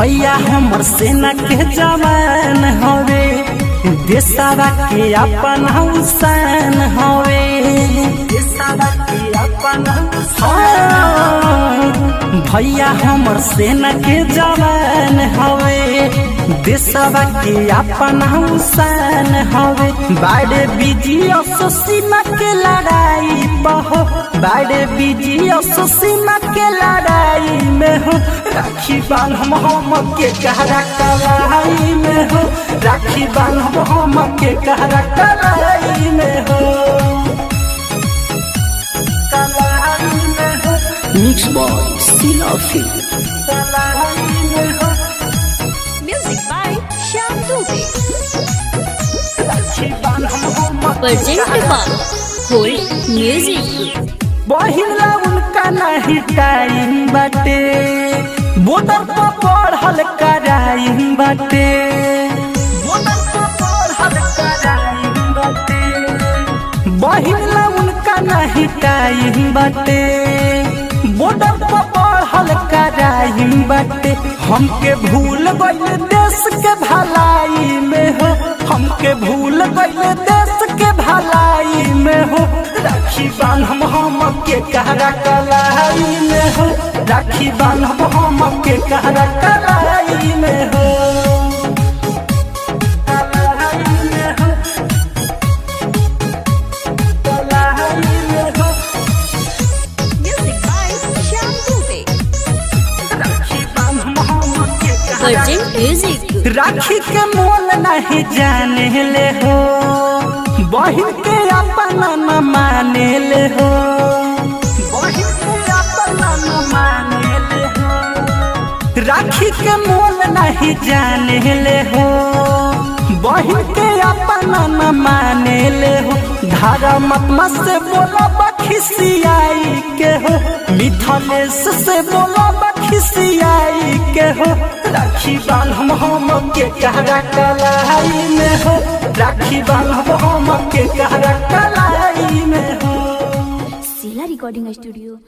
भैया हमर सेना के जवान हवे, देशवा के अपन हुसैन हवे, देशवा के अपन भैया हमर सेना के जवान हवे, देशवा के अपन हुसैन हवे। बाड़े बिजी सीमा के लड़ाई बहो, बाड़े बिजी सीमा के लड़ाई में हो, राखी बांधम हम के कहरा कलाई में हो, राखी बांधम हम के कहरा कलाई में हो, कलाई में हो। मिक्स बॉय सिलाफी, कलाई में हो। Music by Shyam Dubey. राखी बांधम हम Presented by Gold Music. बहिला उनका नहीं टाइम बाटे, बॉर्डर पर पढ़ल कराई बाटे, बॉर्डर पर पढ़ल कराई बाटे। बहिला उनका नहीं टाइम बाटे, बॉर्डर पर पढ़ल कराई बाटे। हमके भूल गइल देश के भलाई में हो, हमके भूल गइल देश के भलाई में हो, राखी बांधम हम के कहरा कलाई में हो, राखी बांधम हम के कहरा कलाई में हो, कलाई में हो, कलाई में हो। Music by Shyam Dubey. राखी बांधम हम के कहरा। Urgent Music. राखी के मोल नहीं जाने ले हो, बहिन के अपना न माने ले हो, बहिन के अपना न माने ले हो। राखी के मोल नहीं जाने ले हो, बहिन के अपना न माने ले हो। धारा मतमा से बोला बखिसियाई के हो, मिथलेश से बोला बखिसियाई के हो, राखी बांधम हम के कहरा कलाई में हो, राखी बांधम हम के कहरा कलाई में हो। Sila Recording Studio.